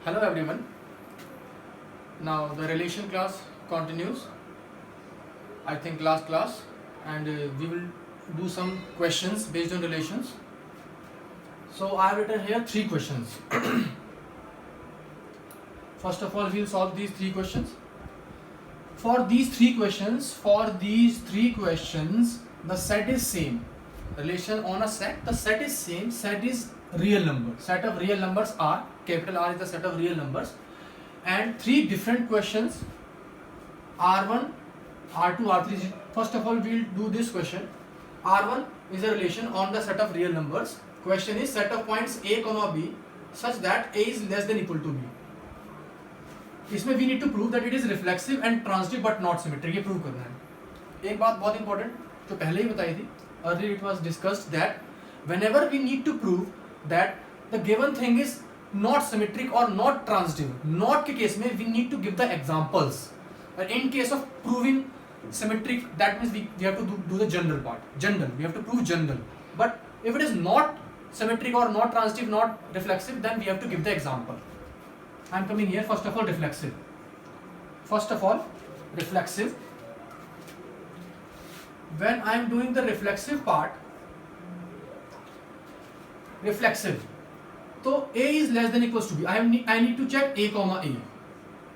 Hello everyone. Now the relation class continues. I think last class, and we will do some questions based on relations. So I have written here 3 questions. First of all, we will solve these 3 questions. For these three questions, the set is same. Relation on a set, the set is same. Set is real number. Set of real numbers are, capital R is the set of real numbers, and 3 different questions, R1, R2, R3. First of all, we will do this question. R1 is a relation on the set of real numbers. Question is set of points A, B such that A is less than equal to B. इसमें we need to prove that it is reflexive and transitive but not symmetric. ये prove करना है. एक बात बहुत important जो पहले ही बताई थी, earlier it was discussed that whenever we need to prove that the given thing is not symmetric or not transitive, not के case में we need to give the examples. And in case of proving symmetric, that means we have to do the general part. General, we have to prove general. But if it is not symmetric or not transitive, not reflexive, then we have to give the example. I am coming here. First of all, reflexive. When I am doing the reflexive part, तो A is less than equals to B. I need to check A, A.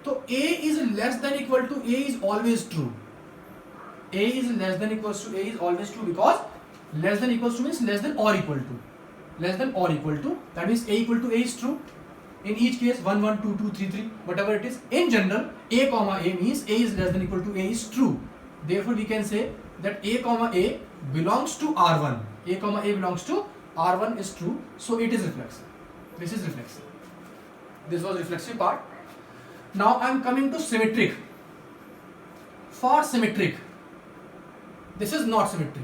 So A is less than equal to A is always true. A is less than equals to A is always true because less than equals to means less than or equal to. Less than or equal to. That means A equal to A is true. In each case 1, 1, 2, 2, 3, 3, whatever it is. In general, A, means A is less than equal to A is true. Therefore, we can say that A, belongs to R1. A, belongs to R1 is true. So it is reflexive. This is reflexive. This was reflexive part. Now I am coming to symmetric. For symmetric, this is not symmetric.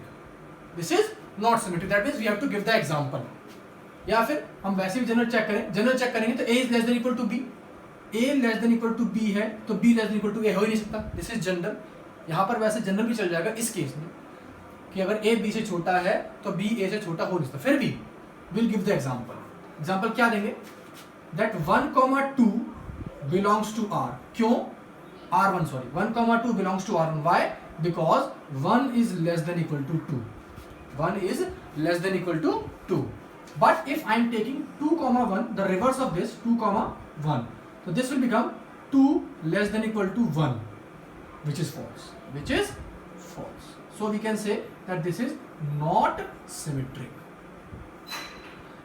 That means we have to give the example. या फिर हम वैसे भी general check करेंगे तो A is less than equal to B. A less than equal to B है तो B less than equal to A हो ही नहीं सकता. This is general. यहाँ पर वैसे जनरल भी चल जाएगा इस केस में कि अगर A B से छोटा है तो B A से छोटा हो नहीं सकता. फिर भी विल गिव द एग्जाम्पल क्या देंगे? That 1, 2 belongs to R. क्यों? R1 sorry. 1, 2 belongs to R1. Why? Because 1 is less than equal to 2. 1 is less than equal to 2. But if I am taking 2, 1, the reverse of this 2, 1, so this will become 2 less than equal to 1, which is false. So we can say that this is not symmetric.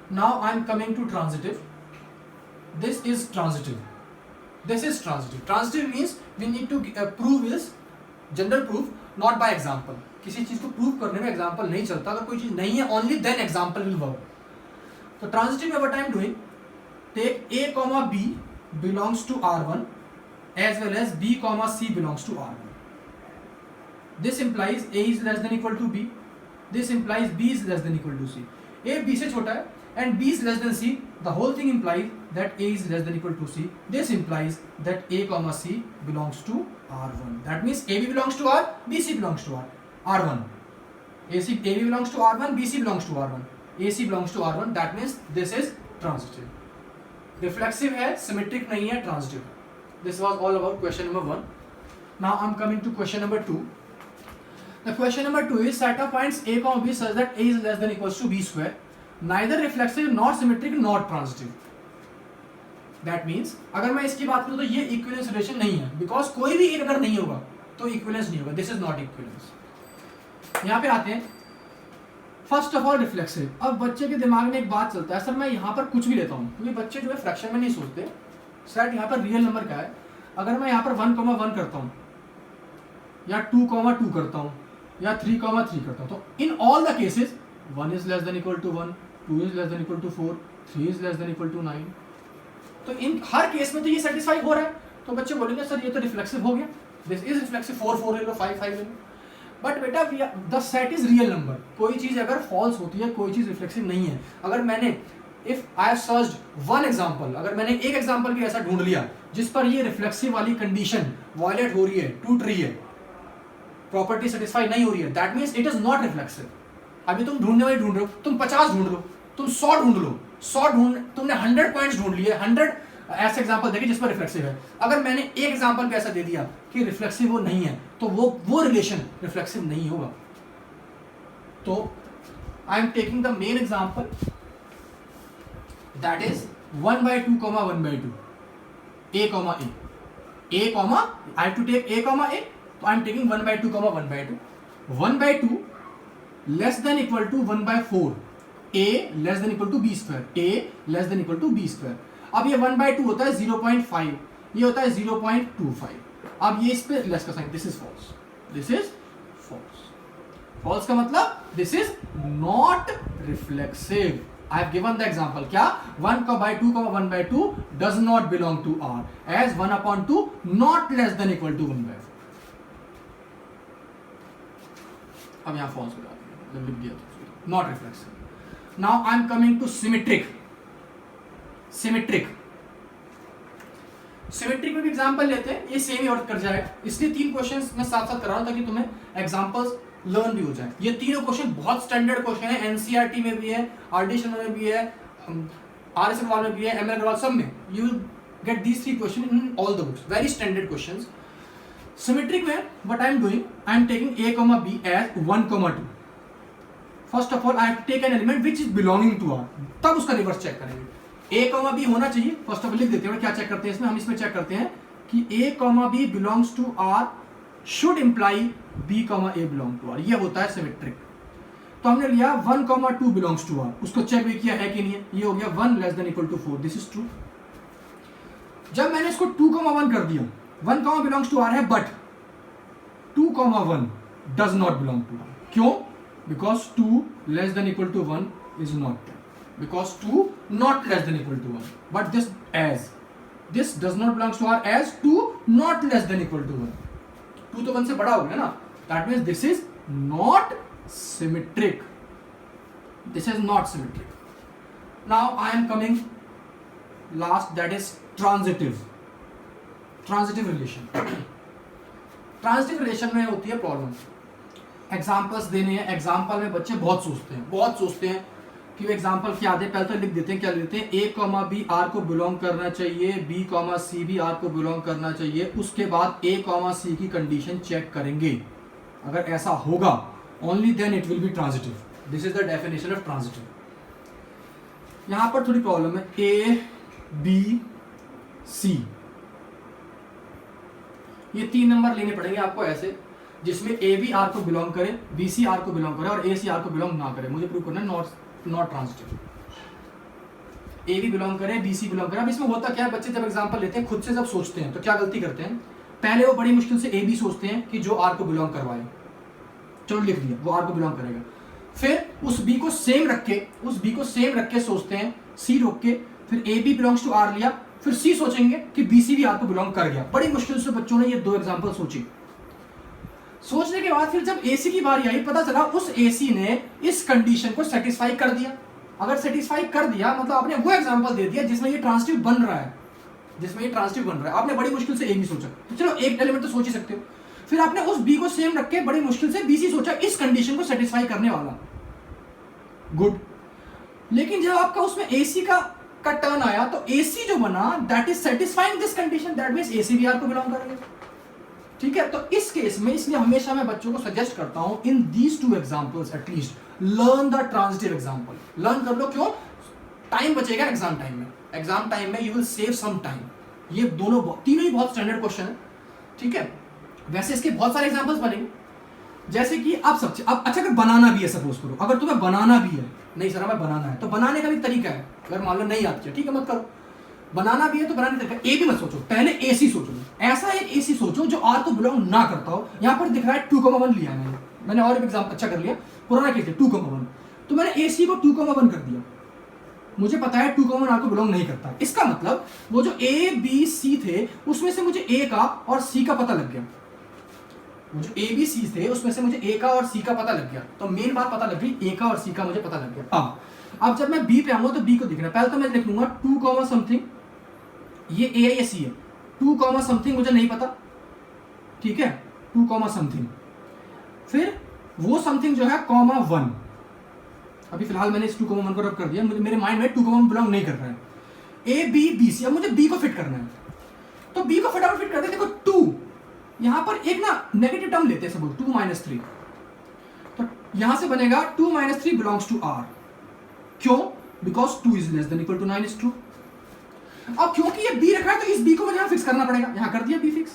Now I am coming to transitive. This is transitive. Transitive means we need to prove is general proof, not by example. किसी चीज को prove करने में example नहीं चलता. अगर कोई चीज नहीं है, only then example will work. So transitive में what I am doing, take A, B belongs to R1 as well as B, C belongs to R1. This implies A is less than equal to B. This implies B is less than equal to C. A B से छोटा है and B is less than C. The whole thing implies that A is less than equal to C. This implies that A, C belongs to R1. That means AB belongs to R, BC belongs to R1. AB belongs to R1, BC belongs to R1. AC belongs to R1. That means this is transitive. Reflexive है, symmetric नहीं है, transitive. This was all about question number 1. Now I am coming to question number 2. The question number 2 is set of points A, B such that A is less than equals to B square. Neither reflexive, nor symmetric, nor transitive. That means अगर मैं इसकी बात करूँ तो ये equivalence relation नहीं है, because कोई भी अगर नहीं होगा तो equivalence नहीं होगा. This is not equivalence. यहाँ पे आते हैं. First of all reflexive. अब बच्चे के दिमाग में एक बात चलता है, सर मैं यहाँ पर कुछ भी लेता हूँ, क्योंकि बच्चे जो है फ्रैक्शन में नहीं सोचते. सेट यहाँ पर रियल नंबर का है. अगर मैं यहाँ पर 1, 1 करता हूँ या 2, 2 करता हूँ या 3, 3 करता हूँ, तो in all the cases 1 is less than equal to 1, 2 is less than equal to 4, 3 is less than equal to 9. तो इन हर केस में तो ये सेटिस्फाई हो रहा है. तो बच्चे बोलेंगे सर ये तो रिफ्लेक्सिव हो गया. This is reflexive. 4, 4 ले लो, 5, 5 ले लो. बट बेटा the set is real number. कोई चीज अगर फॉल्स होती है, कोई चीज रिफ्लेक्सिव नहीं है. अगर मैंने if I searched one example, अगर मैंने एक एग्जांपल भी ऐसा ढूंढ लिया जिस पर ये रिफ्लेक्सिव वाली कंडीशन वायलेट हो रही है, टूट रही है, प्रॉपर्टी सेटिस्फाई नहीं हो रही है, that means it is not reflexive. अभी तुम ढूंढने वाली ढूंढ रहे हो, तुम 50 ढूंढ लो, तुम 100 ढूंढ लो, तुमने 100 पॉइंट्स ढूंढ लिए, 100 ऐसे एग्जांपल देखिए जिस पर रिफ्लेक्सिव है। अगर मैंने एक एग्जांपल पे ऐसा दे दिया कि रिफ्लेक्सिव वो नहीं है, तो वो रिलेशन रिफ्लेक्सिव नहीं होगा। तो आई am taking the main example that is 1/2, 1/2, a, I have to take a, so I am taking 1/2, 1/2, 1/2 less than equal to 1/4, a less than equal to b square, a less than equal to b square। अब ये 1/2 होता है 0.5, ये होता है 0.25। अब ये इस पे लेस का sign, this is false, this is false. False का मतलब this is not reflexive. I have given the example, क्या 1/2, 1/2 does not belong to R, as 1/2 not less than equal to 1/4। अब यहाँ फॉल्स हो जाती है, लिख दिया तो not reflexive. Now I am coming to symmetric. Symmetric में भी एग्जांपल लेते हैं, ये सेम ही वर्क कर जाएगा, इसलिए 3 क्वेश्चंस मैं साथ साथ करा रहा हूं ताकि तुम्हें एग्जांपल्स लर्न भी हो जाए। ये तीनों क्वेश्चन बहुत स्टैंडर्ड क्वेश्चन है, एनसीईआरटी में भी है, आरडी शर्मा में भी है, आरएस अग्रवाल में भी है, एमएल अग्रवाल, सब में you will get these 3 question in all the books, very standard questions. Symmetric में what I am doing, I am taking a, b as 1, 2। First of all I have to take an element which is belonging to R, तब उसका reverse check करेंगे। a, b होना चाहिए, first of all लिख देते हैं। क्या check करते हैं इसमें, हम इसमें चेक करते हैं कि a, b belongs to R should imply b, a belong to R, ये होता है सिमेट्रिक। तो हमने लिया 1, 2 belongs to R, उसको चेक भी किया है कि नहीं है, ये हो गया 1 less than equal to 4, this is true. जब मैंने इसको 2, 1 कर दिया, 1, belongs to R है, but 2, 1 does not belong to R, क्यों? Because 2 less than equal to 1 is not there, because 2 not less than equal to 1, but this does not belongs to R as 2 not less than equal to 1, 2 तो 1 से बड़ा हो गया ना, that means this is not symmetric, this is not symmetric। now I am coming last, that is transitive relation। transitive relation में होती है problem, examples देने हैं, एग्जांपल में बच्चे बहुत सोचते हैं कि वो एग्जांपल क्या दे, पहले तो लिख देते हैं, क्या लिखते हैं, a, b R को बिलोंग करना चाहिए, b, c भी R को बिलोंग करना चाहिए, उसके बाद a, c की कंडीशन चेक करेंगे, अगर ऐसा होगा only then it will be transitive, this is the definition of transitive. यहां पर थोड़ी प्रॉब्लम है, a, b, c, ये 3 नंबर लेने पड़ेंगे आपको ऐसे, जिसमें a भी R को बिलोंग करे, b c R को बिलोंग करे और a c R को बिलोंग ना करे। मुझे प्रूव करना है नॉट ट्रांजिटिव, ए भी बिलोंग करे, बी सी बिलोंग करे। अब इसमें होता क्या है, बच्चे जब एग्जांपल लेते हैं खुद से जब सोचते हैं तो क्या गलती करते हैं, पहले वो बड़ी मुश्किल से ए बी सोचते हैं कि जो आर को बिलोंग करवाए, चलो लिख दिया वो आर को बिलोंग करेगा, फिर उस बी को सेम रख के सोचते हैं सी रोक के, फिर A B belongs to R लिया, फिर सी सोचेंगे कि बी सी भी आर को बिलोंग कर गया। बड़ी मुश्किल से बच्चों ने ये 2 एग्जाम्पल सोची, सोचने के बाद फिर जब एसी की बारी आई, पता चला उस एसी ने इस कंडीशन को सेटिस्फाई कर दिया। अगर सेटिस्फाई कर दिया मतलब आपने वो एग्जांपल दे दिया जिसमें ये ट्रांजिटिव बन रहा है, आपने बड़ी मुश्किल से ए बी सोचा, तो चलो एक एलिमेंट तो सोच ही सकते हो, फिर आपने उस बी को सेम रख के बड़ी मुश्किल से बी सी सोचा इस कंडीशन को सेटिस्फाई करने वाला, गुड। लेकिन जब आपका उसमें एसी का टर्न आया तो एसी जो बना that is satisfying this condition, that means AC भी आर को बिलोंग करेगा, ठीक है। तो इस केस में इसलिए हमेशा मैं बच्चों को सजेस्ट करता हूं in these 2 examples at least learn the transitive example, learn कर लो, क्यों? टाइम बचेगा एग्जाम टाइम में you will save some time. ये तीनों ही बहुत स्टैंडर्ड क्वेश्चन है, ठीक है। वैसे इसके बहुत सारे एग्जांपल्स बनेंगे, जैसे कि अब अच्छा अगर बनाना भी है, सपोज करो अगर तुम्हें बनाना भी है, नहीं सर हमें बनाना है, तो बनाने का भी तरीका है, अगर मान लो नहीं आती है ठीक है मत करो, बनाना भी है तो बनाने का तरीका, ए भी मत सोचो, पहले एसी सोचो, ऐसा एक एसी सोचो जो आर को बिलोंग ना करता हो। यहाँ पर दिख रहा है 2,1 लिया है मैंने और एक एग्जाम्पल अच्छा कर लिया, पुराना केस है 2,1, तो मैंने एसी को 2,1 कर दिया, मुझे पता है 2,1 आर को बिलोंग नहीं करता, इसका मतलब वो जो ए बी सी थे उसमें से मुझे ए का और सी का पता लग गया, वो जो ए बी सी थे उसमें से मुझे ए का और सी का पता लग गया, तो मेन बात पता लग गई, ए का और सी का मुझे पता लग गया। अब जब मैं बी पे आऊंगा तो बी को दिखना, पहले तो मैं लिख लूंगा 2, समथिंग, ये ए है ये सी है, 2, समथिंग मुझे नहीं पता, ठीक है, 2, समथिंग, फिर वो समथिंग जो है 1, अभी फिलहाल मैंने इस 2, 1 को रब कर दिया, मेरे माइंड में 2, बिलोंग नहीं कर रहा है। ए बी बी सी, अब मुझे बी को फिट करना है, तो बी को फटाफट फिट करते हैं। देखो 2 यहां पर एक ना नेगेटिव टर्म लेते हैं, सपोज 2 - 3, तो यहां से बनेगा 2 - 3 बिलोंग्स टू आर। क्यों? Because 2 is less than equal to 9 is true. अब क्योंकि ये बी रखा है तो इस बी को मुझे यहां फिक्स करना पड़ेगा, यहां कर दिया बी फिक्स,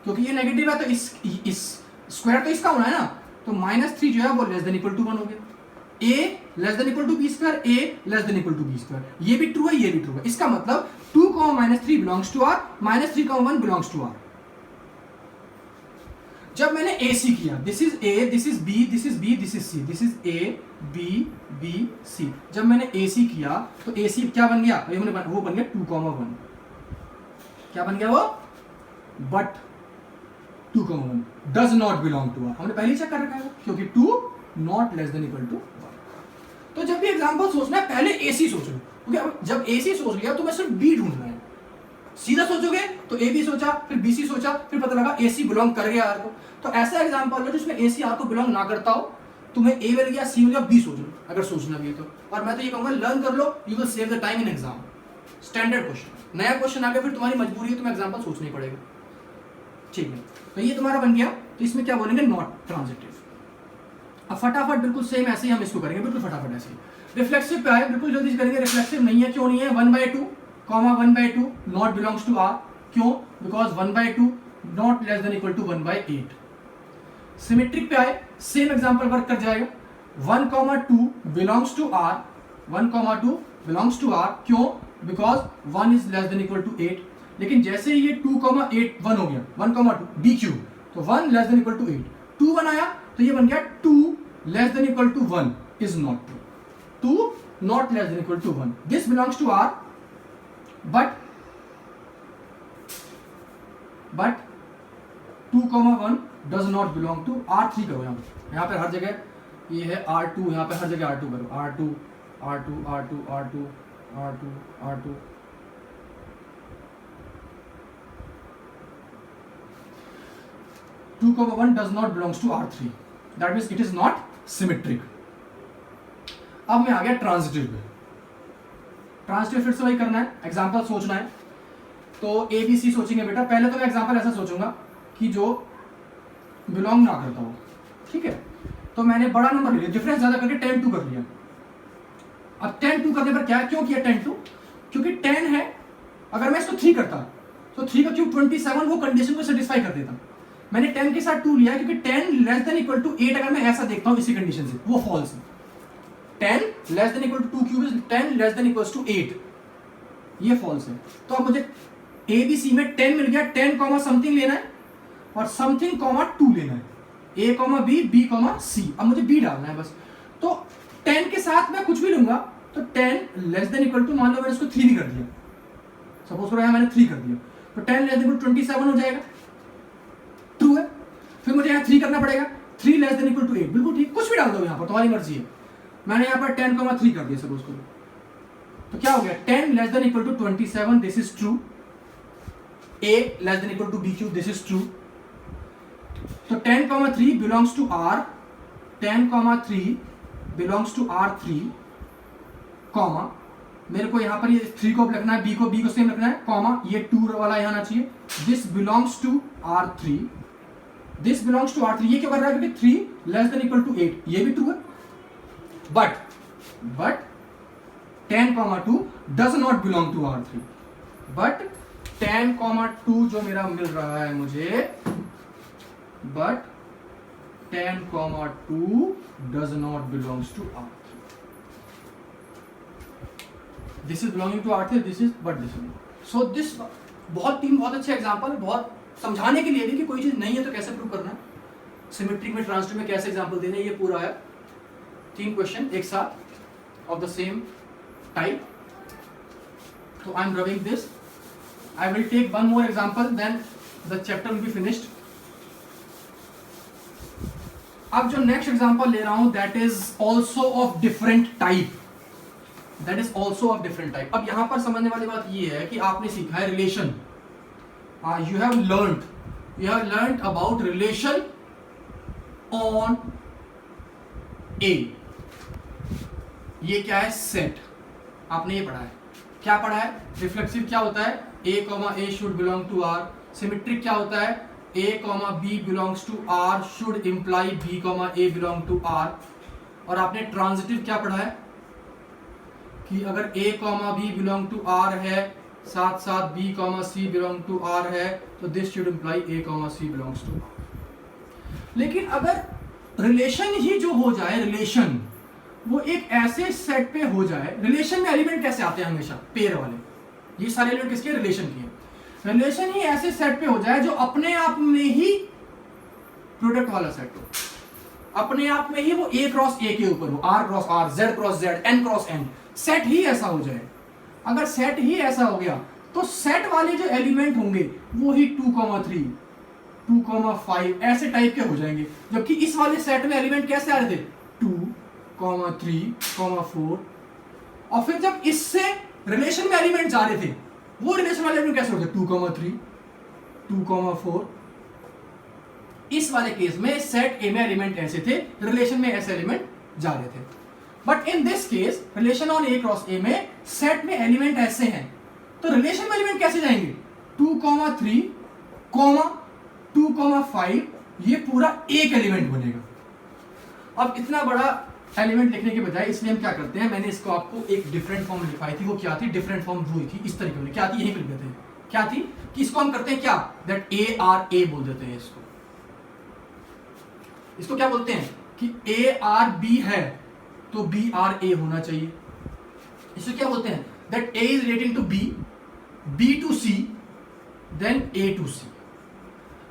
क्योंकि ये नेगेटिव है तो इस स्क्वायर तो इसका होना है ना, तो -3 जो है वो लेस देन इक्वल टू 1 हो गया। a less than equal to B square, a less than equal to B square, ये भी ट्रू है ये भी ट्रू है। इसका मतलब 2, -3 belongs to R, -3, 1 belongs to R. जब मैंने AC किया, this is A, this is B, this is B, this is C, this is A B B C, जब मैंने AC किया तो AC क्या बन गया? वो बन गया 2, 1। क्या बन गया वो? But 2, 1 does not belong to R. हमने पहले चेक कर रखा है क्योंकि 2 not less than equal to 1। तो जब भी एग्जांपल सोचना है पहले AC सोच लो, क्योंकि जब AC सोच लिया तो मैं सिर्फ B ढूंढना है। सीधा सोचोगे तो ए बी सोचा, फिर बी सी सोचा, फिर पता लगा ए सी बिलोंग कर गया आर को। तो ऐसा एग्जांपल लो जिसमें ए सी आर को बिलोंग ना करता हो, तुम्हें ए मिल गया, सी मिल गया, बी सोच लो अगर सोचना भी है तो। और मैं तो ये कहूंगा लर्न कर लो, you will save the time in exam. Standard question, नया क्वेश्चन आ गया फिर तुम्हारी मजबूरी है, तुम्हें एग्जांपल सोचना ही पड़ेगा। ठीक है, तो ये तुम्हारा बन गया। तो इसमें क्या बोलेंगे? Not transitive. अब फटाफट बिल्कुल सेम ऐसे ही हम इसको करेंगे, बिल्कुल फटाफट ऐसे ही। रिफ्लेक्सिव पे आए, बिल्कुल जल्दी से करेंगे। रिफ्लेक्सिव नहीं है, क्यों नहीं है? 1/2, 1/2 नॉट बिलोंग्स टू आर। क्यों? Because 1/2 not less than equal to 1/8। Symmetric पे आए, सेम एग्जांपल वर्क कर जाएगा। 1,2 belongs to R, 1,2 belongs to R. क्यों? Because 1 is less than equal to 8। लेकिन जैसे ही ये 2,8 1 हो गया, 1,2 b क्यूब, तो 1 लेस देन इक्वल टू 8, 2 1 आया तो ये बन गया 2 less than equal to 1 is not true. 2 not less than equal to 1, this belongs to R, but 2,1 does not belong to R3। करो यहाँ पे हर जगह ये है R2, यहाँ पे हर जगह R2 करो, R2 R2 R2 R2 R2 R2। To 2,1 does not belongs to R3, that means it is not symmetric। अब मैं आ गया ट्रांजिटिव पे। ट्रांजिटिव फिर से वही करना है, एग्जांपल सोचना है। तो ए बी सी सोचेंगे बेटा। पहले तो मैं एग्जांपल ऐसा सोचूंगा कि जो बिलोंग ना करता हो, ठीक है। तो मैंने बड़ा नंबर ले लिया, डिफरेंस ज्यादा करके 10 2 कर लिया। अब 10 2 करने पर क्या क्यों किया 10 2? क्योंकि 10 है, अगर मैं इसको 3 करता तो 3 का क्यूब 27 वो कंडीशन को सेटिस्फाई कर देता। मैंने 10 के साथ 2 लिया क्योंकि 10 लेस देन इक्वल टू 8 अगर मैं ऐसा देखता हूं इसी कंडीशन से, वो फॉल्स है। 10 less than equal to 2 cube is 10 less than equals to 8, ये फॉल्स है। तो अब मुझे ए बी सी में 10 मिल गया, 10 कॉमा समथिंग लेना है और समथिंग कॉमा 2 लेना है, ए कॉमा बी, बी कॉमा सी। अब मुझे बी डालना है बस। तो 10 के साथ मैं कुछ भी लूंगा तो 10 लेस देन इक्वल टू, मान लो मैंने इसको 3 भी कर दिया, सपोज करो मैंने 3 कर दिया, तो 10 लेस देन इक्वल 27 हो जाएगा, ट्रू है। फिर मुझे यहाँ 3 करना पड़ेगा, 3 लेस देन इक्वल टू 8, बिल्कुल ठीक, कुछ भी डाल दो यहाँ पर, तुम्हारी मर्जी है। मैंने यहाँ पर 10,3 कर दिया सपोज करो, तो क्या हो गया 10 less than equal to 27, this is true. a less than equal to b cube, this is true. तो 10,3 belongs to r, 10,3 belongs to R3, comma मेरे को यहाँ पर ये 3 को लिखना है, b को सेम रखना है, कॉमा ये 2 वाला यहाँ आना चाहिए, this belongs to R3, this belongs to R3। ये क्यों कर रहा है? क्योंकि 3 लेस देन इक्वल टू 8, ये भी ट्रू है। But 10,2 does not belong to R3, but 10,2 जो मेरा मिल रहा है मुझे, but 10,2 does not belongs to R3, this is belonging to R3, this is, but this is. So this बहुत अच्छे एग्जांपल, बहुत समझाने के लिए भी कि कोई चीज नहीं है तो कैसे प्रूव करना है, सिमेट्रिक में ट्रांजिटिव में कैसे एग्जांपल देने, ये पूरा है। 3 क्वेश्चन एक साथ of the same type. So I am rubbing this. I will take one more example, then the chapter will be finished. अब जो next example ले रहा हूं, that is also of different type. That is also of different type. अब यहाँ पर समझने वाली बात ये है कि आपने सीखा है relation. You have learned about relation on A. ये क्या है? Set. आपने ये पढ़ा है, क्या पढ़ा है? रिफ्लेक्सिव क्या होता है? A, A should belong to R. Symmetric क्या होता है? A, B belongs to R should imply B, A belong to R. और आपने ट्रांजिटिव क्या पढ़ा है कि अगर A, B belong to R है, साथ साथ B, C belong to R है, तो this should imply A, C belongs to R. लेकिन अगर रिलेशन ही जो हो जाए, रिलेशन वो एक ऐसे सेट पे हो जाए, रिलेशन में एलिमेंट कैसे आते हैं? हमेशा पेयर वाले, ये सारे एलिमेंट किसके? रिलेशन के। रिलेशन ही ऐसे सेट पे हो जाए जो अपने आप में ही प्रोडक्ट वाला सेट हो, अपने आप में ही वो A क्रॉस A के ऊपर हो, R cross R, Z cross Z, N cross N, set ही ऐसा हो जाए। अगर सेट ही ऐसा हो गया तो सेट वाले जो एलिमेंट होंगे वो ही 2,3, 2,5 ऐसे टाइप के हो जाएंगे, जबकि इस वाले सेट में एलिमेंट कैसे आ रहे थे? 2, 3, 4। और फिर जब इससे रिलेशन में एलिमेंट जा रहे थे, वो रिलेशन वाले एलिमेंट कैसे होते? 2,3, 2,4। इस वाले केस में सेट ए में एलिमेंट ऐसे थे, रिलेशन में ऐसे एलिमेंट जा रहे थे। But in this case relation on A cross ए में सेट में एलिमेंट ऐसे हैं, तो रिलेशन में एलिमेंट कैसे जाएंगे? 2,3, 2,5, ये पूरा एक एलिमेंट बनेगा। अब इतना बड़ा एलिमेंट लिखने के बजाय इसलिए हम क्या करते हैं, मैंने इसको आपको एक डिफरेंट फॉर्म लिखाई थी। वो क्या थी? डिफरेंट फॉर्म हुई थी इस तरीके में, क्या थी? यहीं पे लिख देते हैं। क्या थी कि इसको हम करते हैं क्या? दैट A बोल देते हैं इसको क्या बोलते हैं कि A है तो B होना चाहिए। इसे क्या बोलते हैं? That A is relating to B to C, then A to C।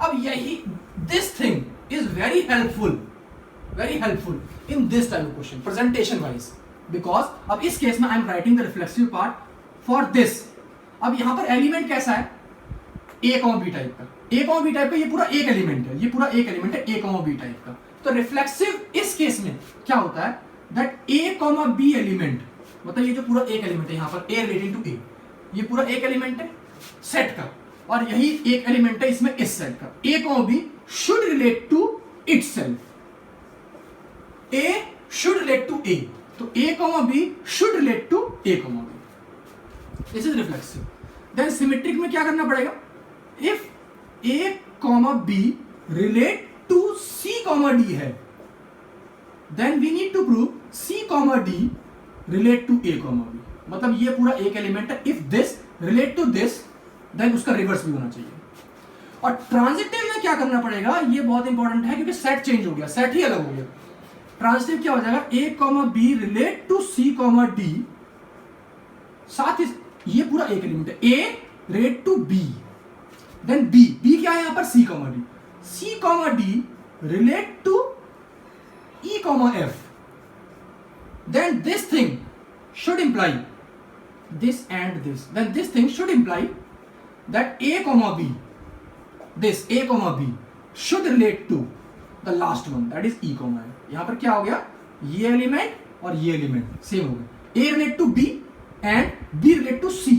अब यही this thing is very helpful in this type of question, presentation wise, because अब इस केस में I am writing the reflexive part for this। अब यहां पर element कैसा है? A, B टाइप का। A, B टाइप का ये पूरा एक एलिमेंट है, ये पूरा एक एलिमेंट है A, B टाइप का। तो रिफ्लेक्सिव इस केस में क्या होता है? दैट A, B एलिमेंट, मतलब ये जो पूरा एक एलिमेंट है, यहां पर A रिलेटिंग टू A, ये पूरा एक एलिमेंट है सेट का, और यही एक एलिमेंट है इसमें इस सेट का। A, B should relate to itself। A should relate to A, तो A, B should relate to A, B। This is reflexive। Then symmetric में क्या करना पड़ेगा? If A, B relate to C, D है, then we need to prove C, D relate to A, B। मतलब ये पूरा एक एलिमेंट है। If this relate to this, then उसका रिवर्स भी होना चाहिए। और ट्रांजिटिव में क्या करना पड़ेगा? ये बहुत इंपॉर्टेंट है क्योंकि सेट चेंज हो गया, सेट ही अलग हो गया। ट्रांजिटिव क्या हो जाएगा? A, B relate to C, D, साथ ही ये पूरा एक एलिमेंट है। A relate to B, then B क्या है यहां पर? C, D, C, D relate to E, F, then this thing should imply this and this, then this thing should imply that A, B, this A, B should relate to the last one, that is E, F। यहां पर क्या हो गया? ये element और ये element same हो गए। A relate to B and B relate to C,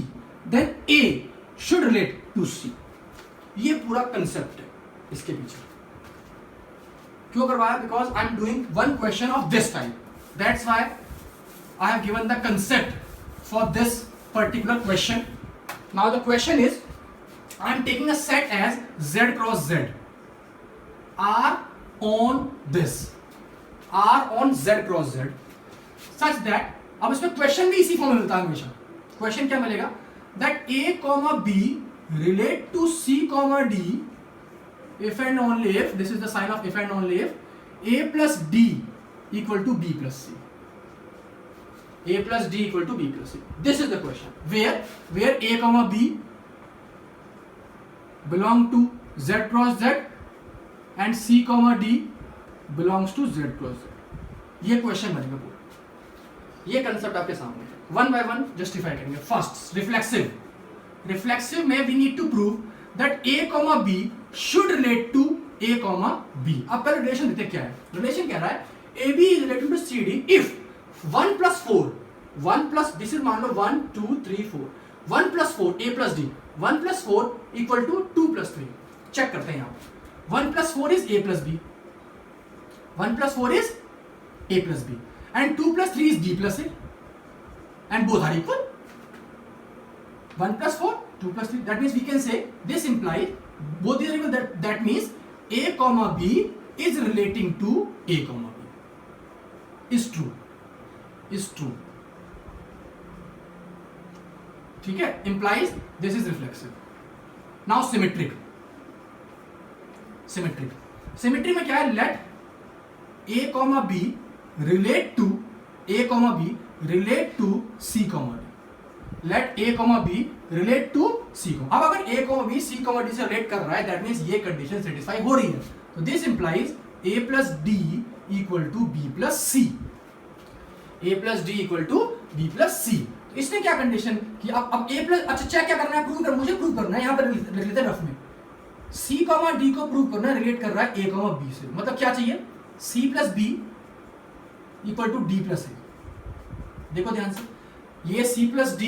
then A should relate to C। ये पूरा कंसेप्ट है इसके पीछे। क्यों करवाया? Because I am doing one question of this type, that's why I have given the concept for this particular question. Now the question is, I am taking a set as Z cross Z, R on this, R on Z cross Z, such that, अब इसमें question भी इसी form में मिलता है हमेशा। Question क्या मिलेगा? That A, B relate to C, D if and only if, this is the sign of if and only if A plus D equal to B plus C, A plus D equal to B plus C। This is the question where A, B belong to Z cross Z and C, D belongs to Z cross Z। ये question बनेगा पूरा, ये concept आपके सामने है। One by one justify करेंगे। First reflexive में we need to prove that A, B should relate to A, B। अब पहले रिलेशन देते क्या है? रिलेशन कह रहा है AB is related to CD if 1 plus 4, 1 plus, दिस इज मान लो 1, 2, 3, 4, 1 plus 4 A plus D, 1 plus 4 equal to 2 plus 3। Check करते हैं यहाँ 1 plus 4 is A plus B, 1 plus 4 is A plus B, and 2 plus 3 is B plus A, and both are equal। 1 plus 4, 2 plus 3. That means we can say this implies both these variables. That means a comma b is relating to a comma b. Is true. Is true. ठीक है, implies this is reflexive. Now symmetric. Symmetry में क्या है? Let a comma b relate to c comma d. Let a comma b relate to c comma. अब अगर a comma b c comma d से relate कर रहा है, that means ये condition satisfy हो रही है. तो this implies a plus d equal to b plus c. a plus d equal to b plus c. तो इसने क्या कंडीशन कि अब a plus, अच्छा चेक क्या करना है, प्रूव कर, मुझे प्रूव करना है, यहाँ पर लिख लेते हैं रफ में. c कॉमा d को प्रूव करना है, रिलेट कर रहा है a कॉमा b से. मतलब क्या चाहिए? c plus b equal to d plus a. देखो ध्यान से, ये c plus b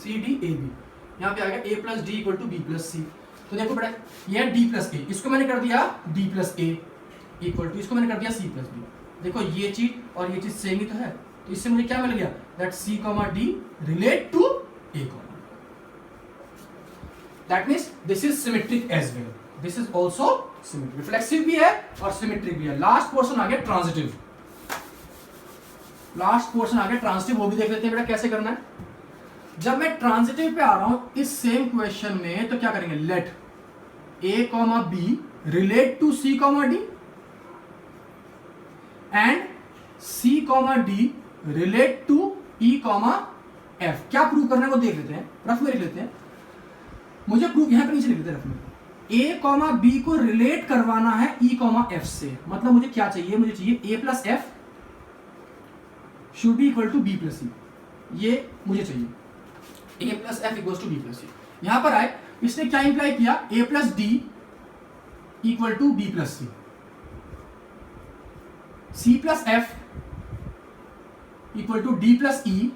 c d a b, यहाँ पे आ गया a plus d equal to b plus c. तो देखो बेटा, ये d प्लस a, इसको मैंने कर दिया d plus a equal to, इसको मैंने कर दिया c प्लस b. देखो ये चीज और ये चीज सेम ही तो है, तो इससे मुझे क्या मिल गया? That c comma d relate to a comma. That means this is symmetric as well. This is also symmetric. Reflexive भी है और symmetric भी है. Last portion आ गया transitive. वो भी देख लेते हैं बेटा कैसे करना है. जब मैं transitive पे आ रहा हूं इस same question में, तो क्या करेंगे? Let a comma b relate to c comma d and c comma d relate to e comma f. क्या प्रूव करना है वो देख लेते हैं, रफ में लिख लेते हैं. मुझे प्रूफ यहां पर नीचे लिख देते रखना. a कॉमा b को रिलेट करवाना है e कॉमा f से. मतलब मुझे क्या चाहिए? मुझे चाहिए a plus f should be equal to b plus c. ये मुझे चाहिए, a plus f equal to b plus c. यहां पर आए, इसने क्या इंप्लाई किया? a plus d equal to b plus c. c plus f equal to d plus e.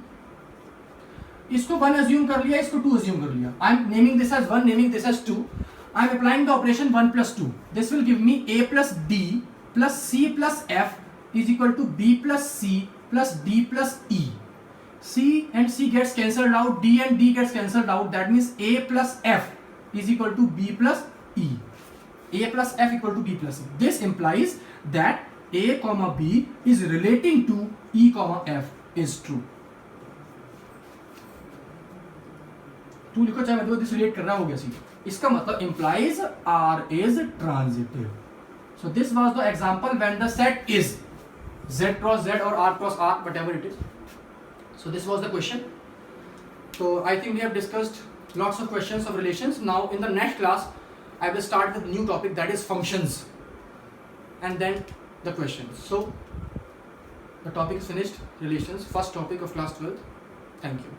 इसको 1 अज्यूम कर लिया, इसको 2 अज्यूम कर लिया. I am naming this as 1, naming this as 2. I am applying the operation 1 plus 2. This will give me a plus d plus c plus f is equal to b plus c plus d plus e. c and c gets cancelled out, d and d gets cancelled out. That means a plus f is equal to b plus e. a plus f equal to b plus e. This implies that a comma b is relating to e comma f is true. Two लिखो चाहे मैं this relate कर रहा हो गया सी. इसका मतलब implies R is transitive. So this was the example when the set is Z cross Z or R cross R, whatever it is. So this was the question. So I think we have discussed lots of questions of relations. Now in the next class I will start with new topic, that is functions, and then the questions. So the topic is finished, relations, first topic of class 12th. Thank you.